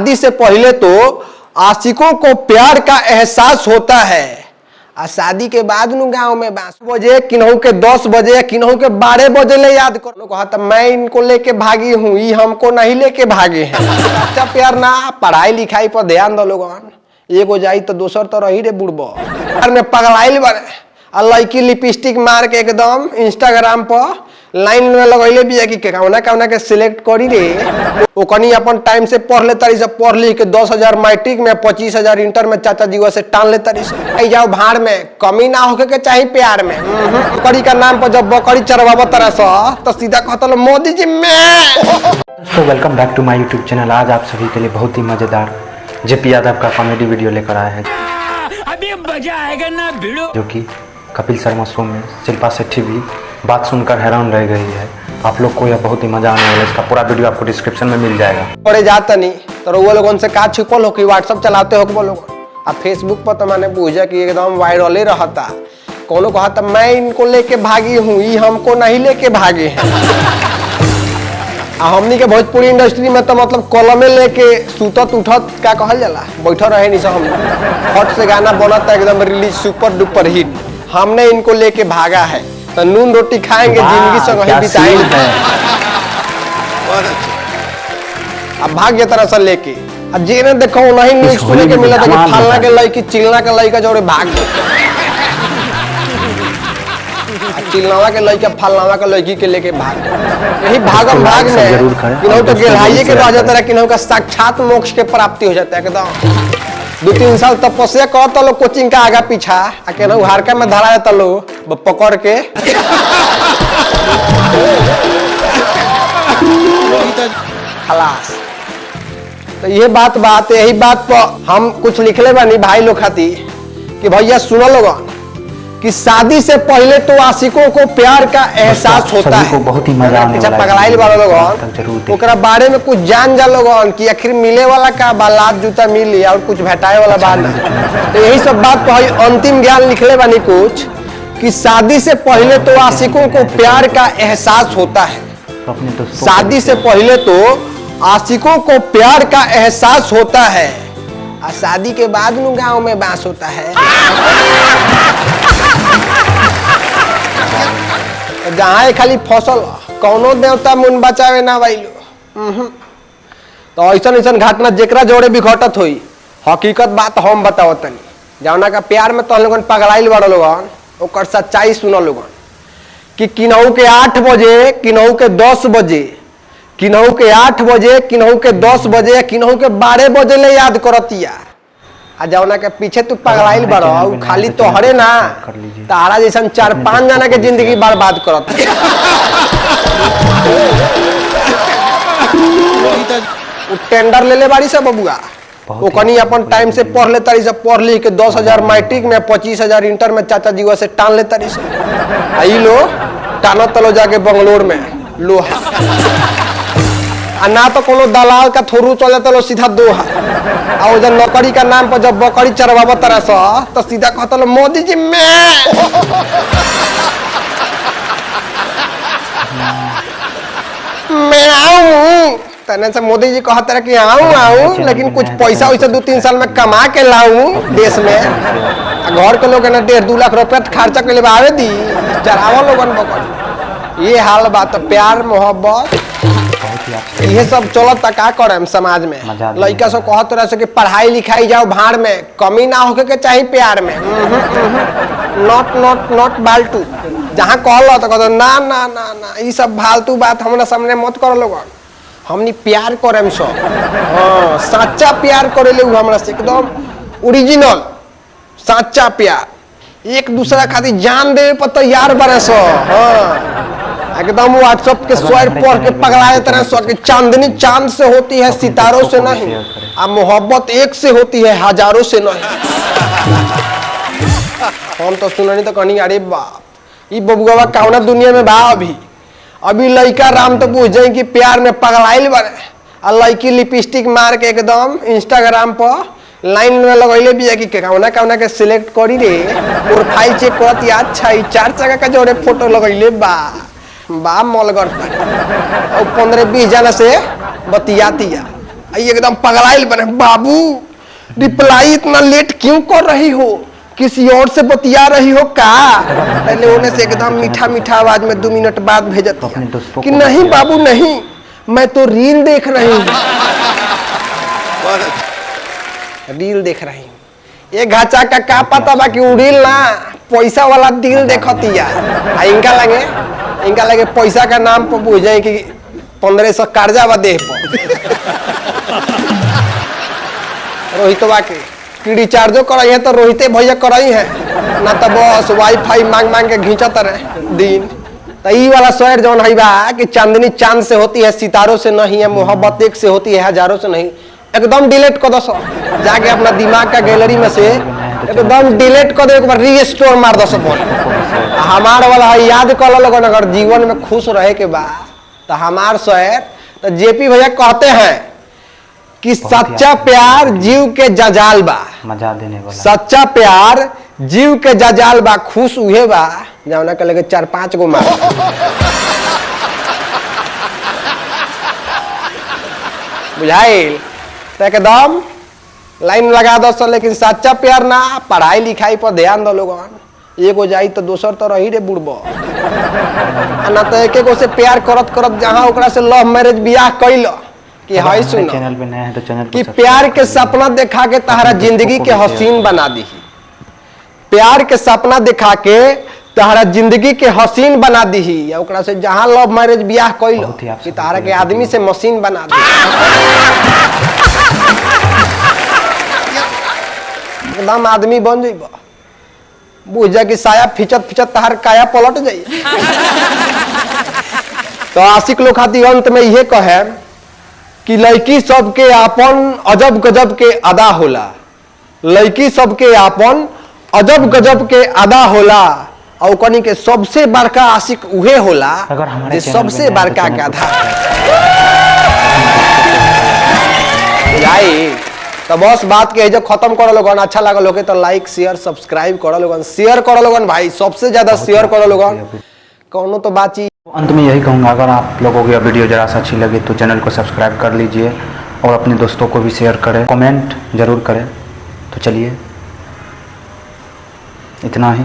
शादी से पहले तो आशिकों को प्यार का एहसास होता है, और शादी के बाद नु गांव में 5 बजे किन्हू के 10 बजे किन्हू के 12 बजे ले याद करो कहता मैं इनको लेके भागी हूँ, ये हमको नहीं लेके भागे हैं। अच्छा प्यार ना, पढ़ाई लिखाई पर ध्यान दो लोगन, एगो जाई तो दोसर तो रही रे बुढ़बो में पगलाइल बने। आ लड़की लिपस्टिक मार के एकदम इंस्टाग्राम पर लाइन में लगैले भी है कि कौना कौना के सिलेक्ट करी रे, वो कनी अपन टाइम से पढ़ ले तारी, सब पढ़ लिख के 10,000 मैट्रिक में 25,000 इंटर में चाचा जी से टान ले तारी। आई जाओ भाड़ में, कमी ना होके के चाहिए प्यार में। बकरी का नाम पर जब बकरी चरवाबो तरह सा तो सीधा कहता लो मोदी जी में। दोस्तों वेलकम बैक टू माय यूट्यूब चैनल। आज आप सभी के लिए बहुत ही मजेदार जेपी यादव का कॉमेडी वीडियो लेकर आए हैं। अभी मजा आएगा ना भिड़ो, जो कि कपिल शर्मा शो में शिल्पा शेट्टी भी बात सुनकर हैरान रह गई है। आप लोग को यह बहुत ही मजा आने वाला है। इसका पूरा वीडियो आपको डिस्क्रिप्शन में मिल जाएगा। पड़े जाता नहीं तो वो लोगों से का छुपल हो कि व्हाट्सएप चलाते हो वो लोग, और फेसबुक पर तो मैंने पूछा कि एकदम वायरल ही रहता। कोनो कहा था मैं इनको लेके भागी हूँ, ये हमको नहीं लेके भागे हैं। हमनी के भोजपुरी इंडस्ट्री में तो मतलब कलमे लेके सुतत उठत का कहल जाला, बैठल रहे नहीं सब। हम हट से गाना बनता एकदम रिलीज सुपर डुपर हिट, हमने इनको लेके भागा है तो नून रोटी खाएंगे जिंदगी से वही बिताएंगे। अब भाग्य तरह से लेके अब जेने देखो नहीं न्यूज सुने के मिला था कि फलना के लड़की चिलना के लड़का जोड़े भाग चिलनावा के लड़का फलनावा के लड़की के लेके भाग। यही भागम भाग में किन्हों तो गिरहाइए के रह जाता है, किन्हों का साक्षात मोक्ष के प्राप्ति हो जाता है। एकदम 2-3 साल तपस्या करता लो कोचिंग का आगा पीछा, आ केनहू हारका में धरा जाता लो पकड़ के। खलास। तो ये बात यही बात पर हम कुछ लिखले बानी भाई लोग खातिर कि भैया सुनो लोगन कि शादी से पहले तो आशिकों को प्यार का एहसास होता है। बहुत ही मजा आने वाला है। पगलाइल वाला लोगन ओकरा बारे में कुछ जान जा लोगन कि आखिर मिले वाला का बालात जूता मिली और कुछ भेटाए वाला बात। तो यही सब बात पर अंतिम ज्ञान लिखले बानी कुछ कि शादी से पहले तो आशिकों को प्यार का एहसास होता है। शादी से पहले तो आशिकों को प्यार का एहसास होता है, और शादी के बाद नु गांव में बांस होता है। जहाँ खाली फसल कौनो देवता मुन बचावे ना वाइलो। तो ऐसा घटना जेकरा जोड़े भी घटत हुई, हकीकत बात हम बताओ तनी जौना का प्यार में तो लोगन पगलाइल बड़ लोगन, ओकर सच्चाई सुनो लोगन कि किन्हू के 8 बजे किन्हू के 10 बजे किन्हू के 8 बजे किन्हू के 10 बजे किन्हू के 12 बजे ले याद करतिया। आ जौना के पीछे तू पगलाइल बड़ो खाली तो हरे ना तारा जैसा 4-5 जना के जिंदगी बर्बाद करत। टेंडर ले ले बाड़ी सब बबुआ, वो कनी अपन टाइम से पढ़ ले तारी, सब पढ़ लिख के 10,000 मैट्रिक में 25,000 इंटर में चाचा जी से टान ले तारी सब। आई लो टाना तलो जाके बंगलोर में लोहा, ना तो कोनो दलाल का थोरू चल जाता लो सीधा दोहा। और जब नौकरी का नाम पर जब बकरी चरवाबो तरह सा तो सीधा कहता लो मोदी जी में। मैं आऊं तने से मोदी जी कहता रहे कि आऊं लेकिन कुछ पैसा वैसा 2-3 साल में कमा के लाऊं देश में। घर के लोग 1.5-2 लाख रुपया खर्चा के लिए आवे दी चरावा लोगन बकरी। ये हाल बात प्यार मोहब्बत ये सब चलत का करे समाज में। लड़का सब कहत रहे कि पढ़ाई लिखाई जाओ भाड़ में, कमी ना होके के चाहिए प्यार में। नॉट फालतू जहाँ कहल तो कहते ना ना ना ना ये सब फालतू बात हमारे सामने मत कर लोगन। हमनी प्यार करे सब, हाँ सच्चा प्यार करे ले हमरा से एकदम ओरिजिनल सच्चा प्यार, एक दूसरा खातिर जान दे पर तैयार बने सो। हाँ एकदम व्हाट्सएप के स्वाइप पढ़ के पगलाए तरह सो कि चांदनी चांद से होती है सितारों से नहीं, और मोहब्बत एक से होती है हजारों से नहीं। हम तो सुननी तो कहनी अरे बाप ये बबुआ कौना दुनिया में बा। अभी लड़का राम तो पूछ जाए कि प्यार में पगलाइल बने, और लड़की लिपस्टिक मार के एकदम इंस्टाग्राम पर लाइन में लगैले भी है कि कौना कौना के सिलेक्ट करी रे, प्रोफाइल चेक करती। अच्छा 4 जगह का जोड़े फोटो लगैले बा मलगर और 15-20 जना से बतियातिया। आई एकदम पगलाइल बने, बाबू रिप्लाई इतना लेट क्यों कर रही हो, किसी और से बतिया रही हो का? पहले उन्हें से एकदम मीठा मीठा आवाज में 2 मिनट बाद भेजत कि नहीं बाबू नहीं, मैं तो रील देख रही हूँ, रील देख रही हूँ। ये घाचा का पता बा कि रील ना पैसा वाला दिल देखतिया। इनका लगे पैसा का नाम पर बुझे कि 1500 कर्जा बा देह पर। रोहितवा के रिचार्जो कराई है तो रोहिते भैया कराई है ना, तो बस वाईफाई मांग मांग के घींचत रहे दिन। तो ई वाला शहर जौन है बा कि चांदनी चांद से होती है, सितारों से नहीं है, मोहब्बत एक से होती है, हजारों से नहीं। एकदम डिलीट कर दो, जाके अपना दिमाग का गैलरी में से एकदम डिलीट कर दो, एक बार रीस्टोर मार दो सब। हमार वाला है याद कर लो लोगन, अगर जीवन में खुश रहे के बाद तो हमार शहर तो जेपी भैया कहते हैं कि सच्चा प्यार जीव के जजाल बा, मजा देने वाला सच्चा प्यार जीव के जजाल बा, खुश उहे बा जौना के लगे 4-5 गो मार। बुझाइल? तो एकदम लाइन लगा दो सर, लेकिन सच्चा प्यार ना, पढ़ाई लिखाई पर ध्यान दो लोगन। एगो जाई तो दोसर तो रही रे बुड़बो, ना तो एक एगो से प्यार करत करत जहाँ ओकरा से लव मैरिज बियाह कैलो कि हाई सुनो चैनल पे नया है तो चैनल कि प्यार के सपना दिखा के तहरा जिंदगी के हसीन बना दी। प्यार के सपना दिखा के तहरा जिंदगी के हसीन बना दी, या ओकरा से जहाँ लव मैरिज बियाह कैलो कि तहरा के आदमी से मशीन बना दी। एकदम आदमी बन जाइब, बुझ जा कि साया फिचत फिचत तहार काया पलट जाई। तो आशिक लोग खातिर अंत में यह कहे कि लड़की सबके आपन अजब गजब के अदा होला, लड़की सबके आपन अजब गजब के अदा होला, और कनी के सबसे बड़का आशिक उहे होला जे सबसे बड़का के आधा। तो बस बात के जो खत्म करो लोगन, अच्छा लगा लोगे तो लाइक शेयर सब्सक्राइब करो लोगन, शेयर करो लोगन भाई, सबसे ज्यादा शेयर करो लोगन। कौनो तो बातचीत अंत में यही कहूँगा, अगर आप लोगों को यह वीडियो जरा सा अच्छी लगे तो चैनल को सब्सक्राइब कर लीजिए और अपने दोस्तों को भी शेयर करें, कमेंट जरूर करें। तो चलिए इतना ही।